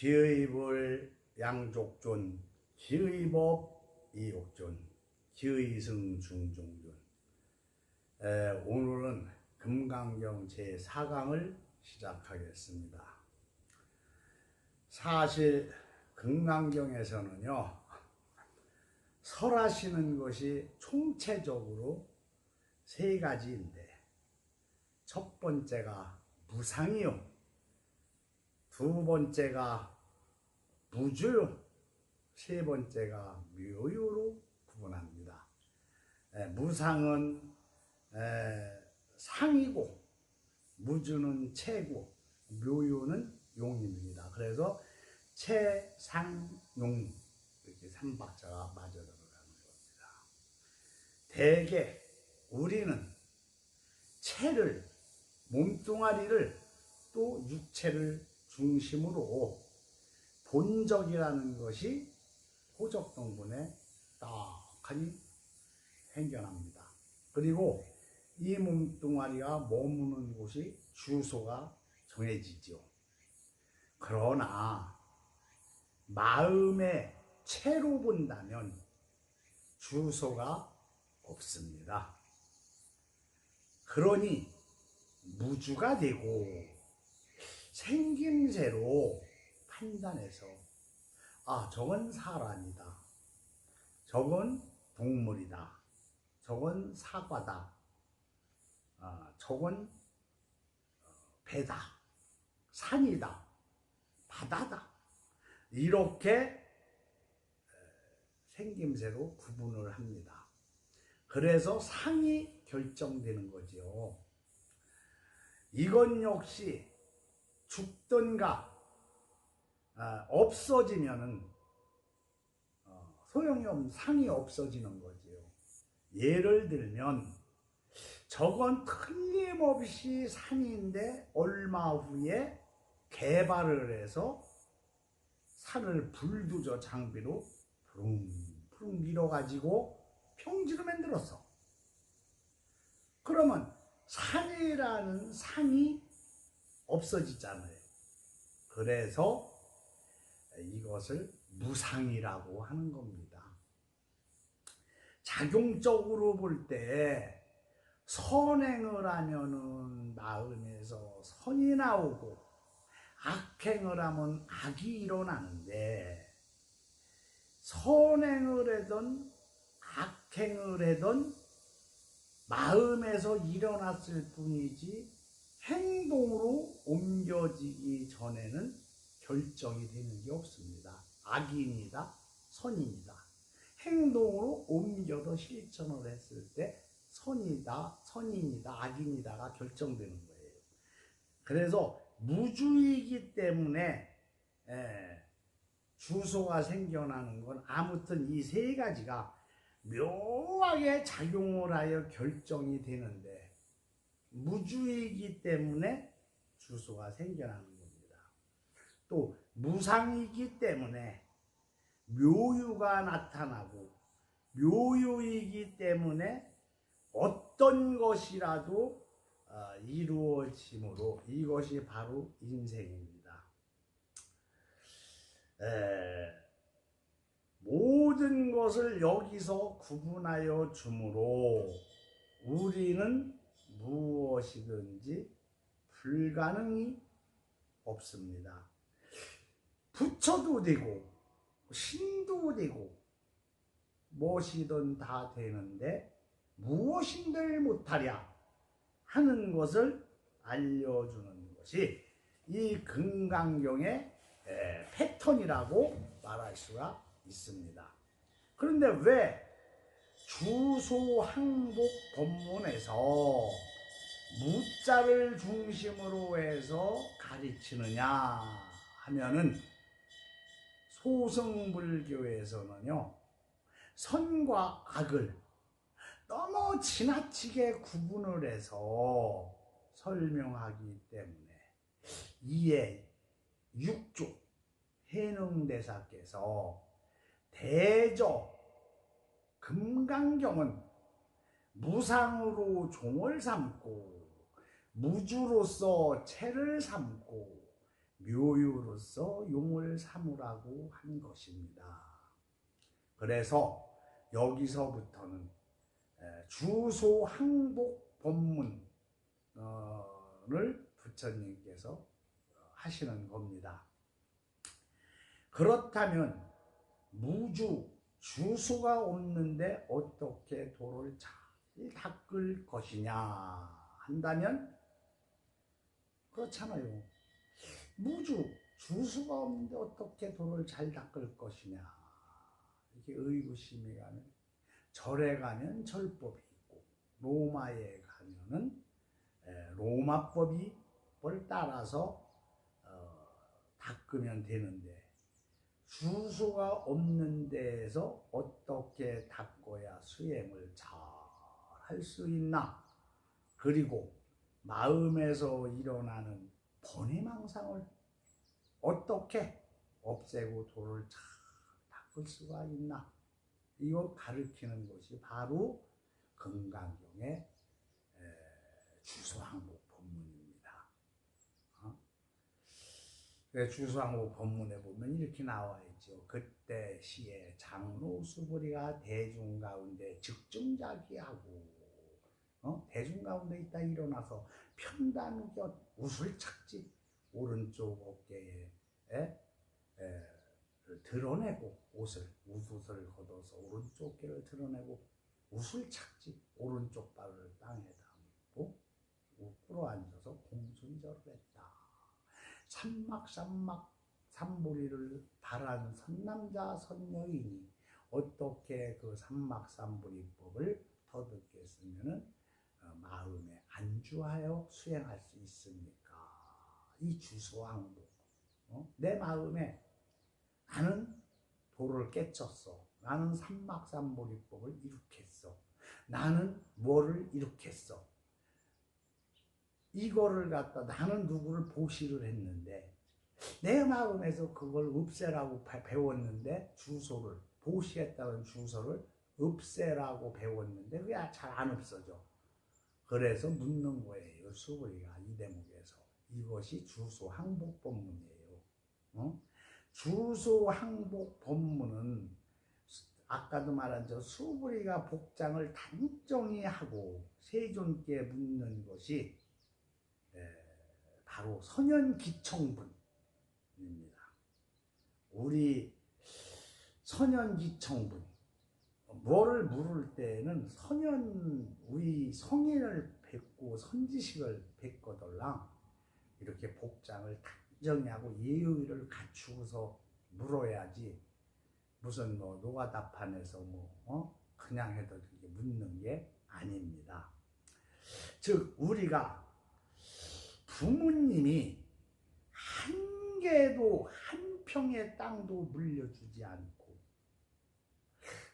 기의불 양족존, 기의법 이욕존, 기의승 중종존. 오늘은 금강경 제4강을 시작하겠습니다. 사실 금강경에서는요, 설하시는 것이 총체적으로 세 가지인데, 첫 번째가 무상이요, 두 번째가 무주요, 세 번째가 묘유로 구분합니다. 무상은 상이고, 무주는 체고, 묘유는 용입니다. 그래서 체, 상, 용 이렇게 삼박자가 맞아 들어가는 겁니다. 대개 우리는 체를, 몸뚱아리를 또 육체를 중심으로 본적이라는 것이 호적동분에 딱하니 생겨납니다. 그리고 이 몸뚱아리가 머무는 곳이 주소가 정해지죠. 그러나 마음의 체로 본다면 주소가 없습니다. 그러니 무주가 되고 생김새로 판단해서 저건 사람이다, 저건 동물이다, 저건 사과다, 저건 배다, 산이다, 바다다, 이렇게 생김새로 구분을 합니다. 그래서 상이 결정되는 거죠. 이건 역시 죽던가 없어지면은 소용이 없는 상이 없어지는 거지요. 예를 들면 저건 틀림없이 산인데 얼마 후에 개발을 해서 산을 불도저 장비로 푸릉푸릉 밀어가지고 평지로 만들었어. 그러면 산이라는 상이 없어지잖아요. 그래서 이것을 무상이라고 하는 겁니다. 작용적으로 볼 때 선행을 하면은 마음에서 선이 나오고, 악행을 하면 악이 일어나는데, 선행을 하든 악행을 하든 마음에서 일어났을 뿐이지 행동으로 옮겨지기 전에는 결정이 되는 게 없습니다. 악인이다, 선입니다. 행동으로 옮겨서 실천을 했을 때 선이다, 선입니다, 악인이다가 결정되는 거예요. 그래서 무주이기 때문에 주소가 생겨나는 건 아무튼 이 세 가지가 묘하게 작용을 하여 결정이 되는데, 무주이기 때문에 주소가 생겨나는 겁니다. 또 무상이기 때문에 묘유가 나타나고, 묘유이기 때문에 어떤 것이라도 이루어지므로 이것이 바로 인생입니다. 모든 것을 여기서 구분하여 주므로 우리는 무엇이든지 불가능이 없습니다. 부처도 되고 신도 되고 무엇이든 다 되는데 무엇인들 못하랴 하는 것을 알려주는 것이 이 금강경의 패턴이라고 말할 수가 있습니다. 그런데 왜 주소항복 법문에서 무자를 중심으로 해서 가르치느냐 하면은, 소승불교에서는요, 선과 악을 너무 지나치게 구분을 해서 설명하기 때문에, 이에 육조 해능대사께서 대저 금강경은 무상으로 종을 삼고, 무주로서 체를 삼고, 묘유로서 용을 삼으라고 한 것입니다. 그래서 여기서부터는 주소 항복 법문을 부처님께서 하시는 겁니다. 그렇다면 무주 주소가 없는데 어떻게 도를 잘 닦을 것이냐 한다면 그렇잖아요. 무주 주소가 없는데 어떻게 도를 잘 닦을 것이냐, 이게 의구심이 가면, 절에 가면 절법이 있고 로마에 가면은 로마법을 따라서 닦으면 되는데, 주소가 없는 데에서 어떻게 닦아야 수행을 잘 할 수 있나, 그리고 마음에서 일어나는 번뇌망상을 어떻게 없애고 도를 잘 닦을 수가 있나, 이걸 가르치는 것이 바로 금강경의 주소항복 법문입니다. 주소항복 법문에 보면 이렇게 나와 있죠. 그때 시에 장로 수부리가 대중 가운데 즉증자기하고, 대중 가운데 있다 일어나서 편단곁 웃을 착지, 오른쪽 어깨에 드러내고 옷을 걷어서 오른쪽 어깨를 드러내고 웃을 착지, 오른쪽 발을 땅에 담고 꿇어앉아서 공순절을 했다. 삼보리를 바라는 선남자 선여인이 어떻게 그 삼막삼보리법을 터득했으면은 마음에 안주하여 수행할 수 있습니까? 이 주소항복, 내 마음에 나는 도를 깨쳤어, 나는 삼막삼보리법을 이룩했어, 나는 뭐를 이룩했어, 이거를 갖다 나는 누구를 보시를 했는데, 내 마음에서 그걸 없애라고 배웠는데, 주소를 보시했다는 주소를 없애라고 배웠는데 그게 잘 안 없어져. 그래서 묻는 거예요, 수부리가 이 대목에서. 이것이 주소 항복 법문이에요. 주소 항복 법문은 아까도 말한 저 수부리가 복장을 단정히 하고 세존께 묻는 것이 바로 선현기청분입니다. 우리 선현기청분, 뭐를 물을 때는 우리 성인을 뵙고 선지식을 뵙거들랑 이렇게 복장을 단정히 하고 예의를 갖추고서 물어야지, 무슨 노가다판에서 그냥 해도 이렇게 묻는 게 아닙니다. 즉 우리가 부모님이 한 개도 한 평의 땅도 물려주지 않고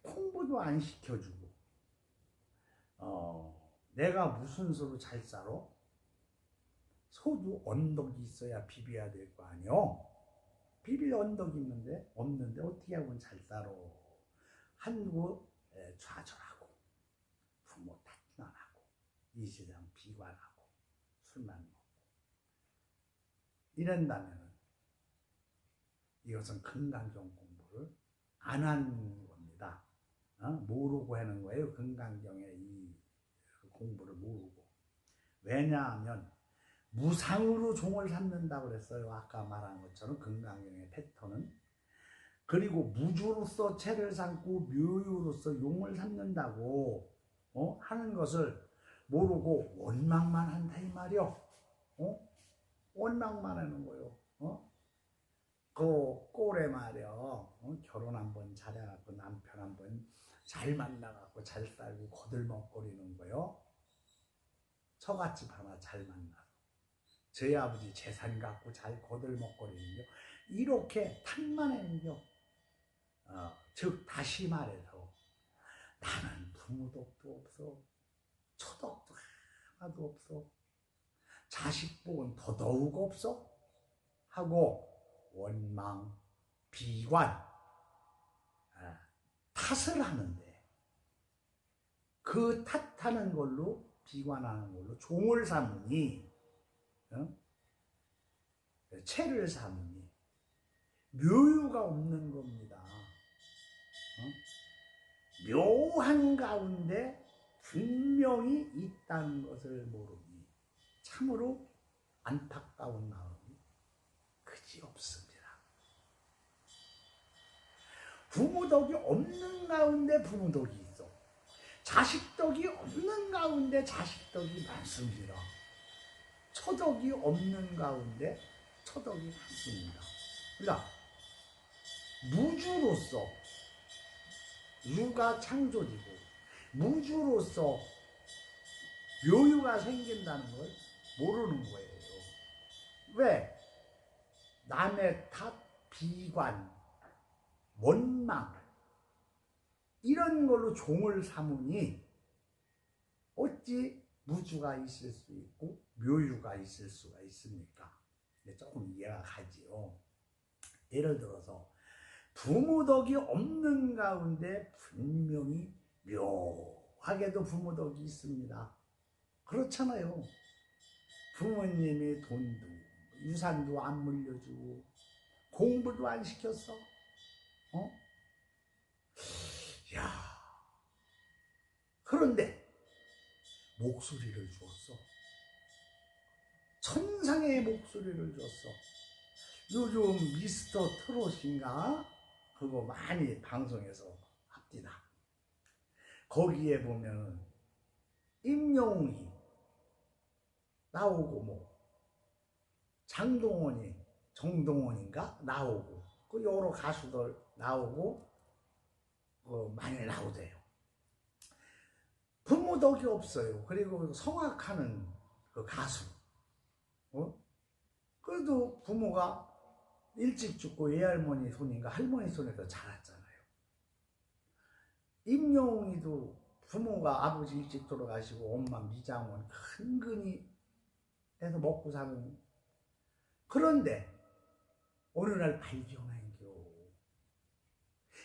공부도 안 시켜주고 내가 무슨 수로 잘 살아? 소도 언덕이 있어야 비벼야 될 거 아니요? 비빌 언덕이 없는데 어떻게 하면 잘 살아? 한국 좌절하고 부모 탓만 하고 이 세상 비관하고 술만 먹고 이런다면 이것은 금강경 공부를 안 한 겁니다. 모르고 하는 거예요. 금강경의 이 공부를 모르고. 왜냐하면 무상으로 종을 삼는다고 그랬어요. 아까 말한 것처럼 금강경의 패턴은. 그리고 무주로서 채를 삼고 묘유로서 용을 삼는다고 하는 것을 모르고 원망만 한다 이 말이요. 원망만 하는 거요. 그 꼴에 말이요. 결혼 한번 잘해갖고 남편 한번 잘 만나갖고 잘 살고 거들먹거리는 거요. 처갓집 하나 잘 만나서 저희 아버지 재산 갖고 잘 거들먹거리는 거, 이렇게 탓만 하는겨. 즉 다시 말해서 나는 부모덕도 없어, 처덕도 하나도 없어, 자식복은 더더욱 없어 하고 원망, 비관, 탓을 하는데, 그 탓하는 걸로 비관하는 걸로 종을 삼으니 체를 삼으니 묘유가 없는 겁니다. 묘한 가운데 분명히 있다는 것을 모르니 참으로 안타까운 마음이 그지없습니다. 부모덕이 없는 가운데 부모덕이 있어. 자식덕이 없는 가운데 자식덕이 많습니다. 처덕이 없는 가운데 처덕이 많습니다. 그러니까 무주로서 유가 창조되고 무주로서 묘유가 생긴다는 걸 모르는 거예요. 왜? 남의 탓, 비관, 원망 이런 걸로 종을 삼으니 어찌 무주가 있을 수 있고 묘유가 있을 수가 있습니까? 조금 이해가 가지요. 예를 들어서 부모덕이 없는 가운데 분명히 묘하게도 부모덕이 있습니다. 그렇잖아요. 부모님이 돈도 유산도 안 물려주고 공부도 안 시켰어. 야, 그런데 목소리를 줬어. 천상의 목소리를 줬어. 요즘 미스터 트롯인가? 그거 많이 방송에서 합니다. 거기에 보면 임영웅이 나오고 뭐 장동원이 정동원인가 나오고 그 여러 가수들 나오고 많이 나오대요. 부모덕이 없어요. 그리고 성악하는 그 가수 그래도 부모가 일찍 죽고 외할머니 손인가 할머니 손에서 자랐잖아요. 임영웅이도 부모가 아버지 일찍 돌아가시고 엄마 미장원 근근히 해서 먹고 사는. 그런데 어느 날 발견한겨.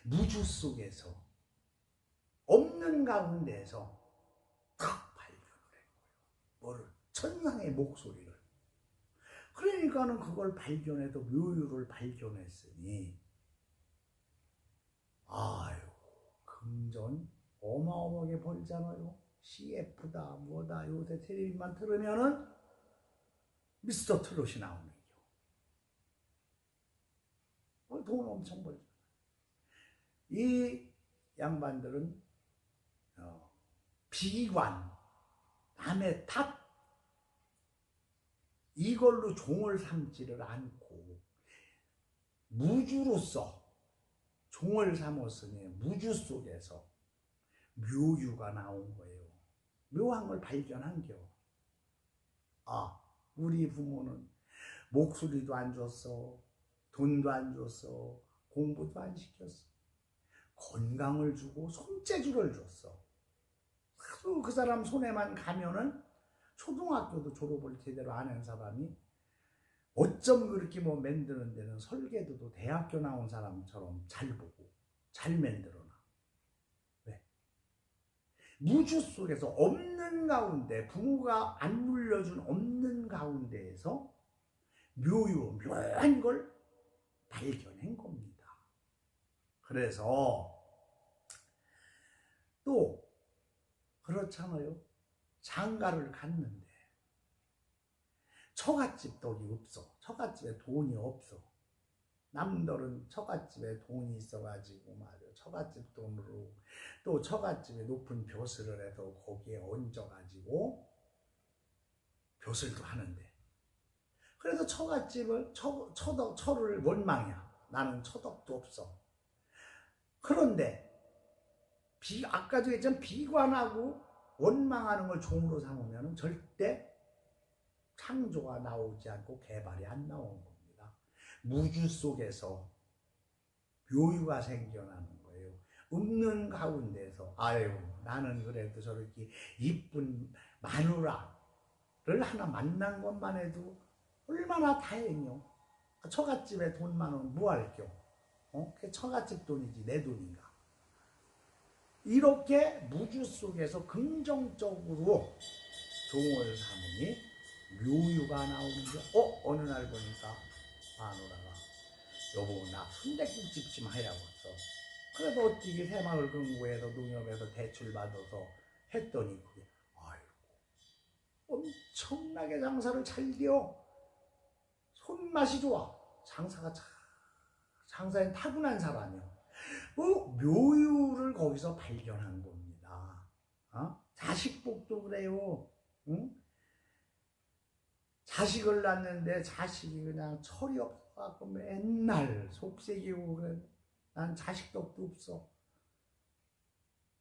무주 속에서 없는 가운데서 탁 발견을 한 거예요. 뭐를? 천상의 목소리를. 그러니까는 그걸 발견해도 묘유를 발견했으니 아유 금전 어마어마하게 벌잖아요. CF다 뭐다 요새 텔레비만 틀으면은 미스터 트롯이 나오는 거. 돈 엄청 벌죠. 이 양반들은 비관, 남의 탓 이걸로 종을 삼지를 않고 무주로서 종을 삼았으니 무주 속에서 묘유가 나온 거예요. 묘한 걸 발견한겨. 아, 우리 부모는 목소리도 안 줬어, 돈도 안 줬어, 공부도 안 시켰어. 건강을 주고 손재주를 줬어. 그 사람 손에만 가면은 초등학교도 졸업을 제대로 안 한 사람이 어쩜 그렇게 뭐 만드는 데는 설계도도 대학교 나온 사람처럼 잘 보고 잘 만들어놔. 왜? 무주 속에서 없는 가운데 부모가 안 물려준 없는 가운데에서 묘한 걸 발견한 겁니다. 그래서 또 그렇잖아요. 장가를 갔는데 처갓집 덕이 없어. 처갓집에 돈이 없어. 남들은 처갓집에 돈이 있어가지고 말이야. 처갓집 돈으로 또 처갓집에 높은 벼슬을 해서 거기에 얹어가지고 벼슬도 하는데 그래서 처갓집을 처를 원망이야. 나는 처덕도 없어. 그런데 아까도 했지만 비관하고 원망하는 걸 종으로 삼으면 절대 창조가 나오지 않고 개발이 안 나오는 겁니다. 무주 속에서 묘유가 생겨나는 거예요. 없는 가운데서 아유 나는 그래도 저렇게 이쁜 마누라를 하나 만난 것만 해도 얼마나 다행이요. 처갓집에 돈만 원 뭐 할겨? 그게 처갓집 돈이지 내 돈인가? 이렇게 무주 속에서 긍정적으로 종을 삼으니 묘유가 나오는데 어느 날 보니까 마누라가 여보 나 순댓국집 좀 하려고서. 그래도 어떻게 새마을 금고에서 농협에서 대출 받아서 했더니 그게 아이고 엄청나게 장사를 잘 되어 손맛이 좋아. 장사에 타고난 사람이요. 묘유를 거기서 발견한 겁니다. 자식복도 그래요. 응? 자식을 낳는데 자식이 그냥 철이 없어갖고 맨날 속색이고 그래. 난 자식덕도 없어.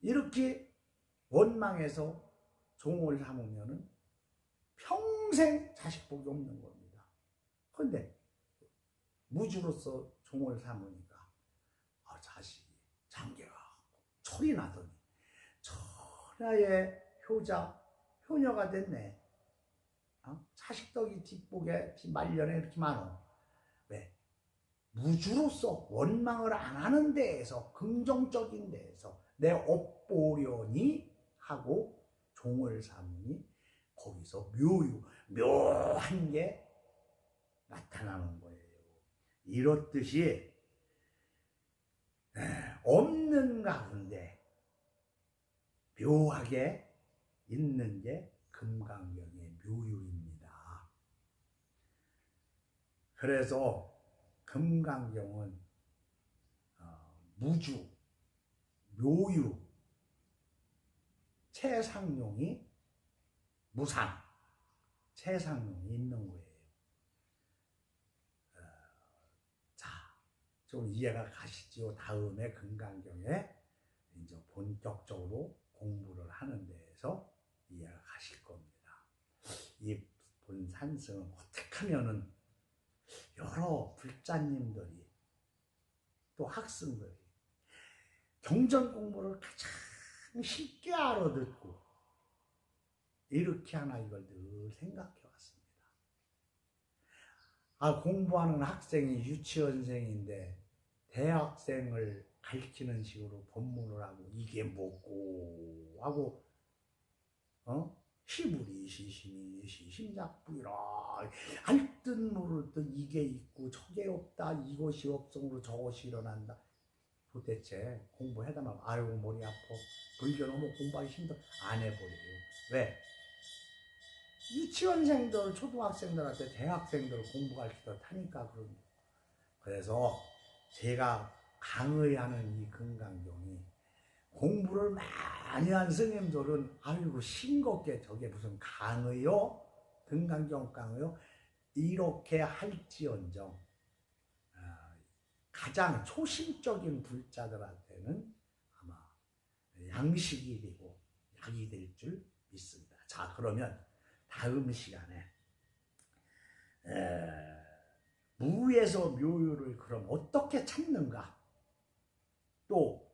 이렇게 원망해서 종을 삼으면은 평생 자식복이 없는 겁니다. 그런데 무주로서 종을 삼으니까 자식이 장계가 철이 나더니 천하의 효녀가 됐네. 자식덕이 뒷복에 말년에 이렇게 많어. 왜? 무주로서 원망을 안 하는 데에서, 긍정적인 데에서 내 업보려니 하고 종을 삼으니 거기서 묘한 게 나타나는 거예요. 이렇듯이 없는 가운데 묘하게 있는 게 금강경의 묘유입니다. 그래서 금강경은 무주, 묘유, 최상용이 무상, 최상용이 있는 거예요. 자, 좀 이해가 가시지요? 다음에 금강경에 이제 본격적으로 공부를 하는 데에서 이해가 가실 겁니다. 이 본산승은 어떻게 하면은 여러 불자님들이 또 학생들이 경전 공부를 가장 쉽게 알아듣고 이렇게 하나 이걸 늘 생각해 왔습니다. 공부하는 학생이 유치원생인데 대학생을 가르치는 식으로 법문을 하고 이게 뭐고 하고 시부리시시니 시심작부이라 알 듯 모를 듯 이게 있고 저게 없다 이것이 없으므로 저것이 일어난다. 도대체 공부해다 말고 아이고 머리 아파 불교 너무 공부하기 힘들어 안 해버려요. 왜? 유치원생들 초등학생들한테 대학생들 공부 가르치다 타니까 그런. 그래서 제가 강의하는 이 금강경이 공부를 많이 한 스님들은 아이고 싱겁게 저게 무슨 강의요? 금강경 강의요? 이렇게 할지언정 가장 초심적인 불자들한테는 아마 양식이 되고 약이 될 줄 믿습니다. 자, 그러면 다음 시간에 무에서 묘유를 그럼 어떻게 찾는가, 또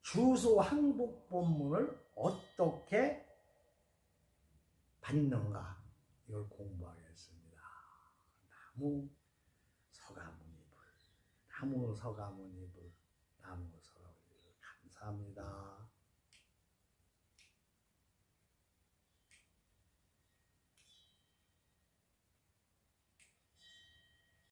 주소 항복 본문을 어떻게 받는가, 이걸 공부하겠습니다. 나무 서가모니불, 나무 서가모니불, 나무 서가모니불. 감사합니다.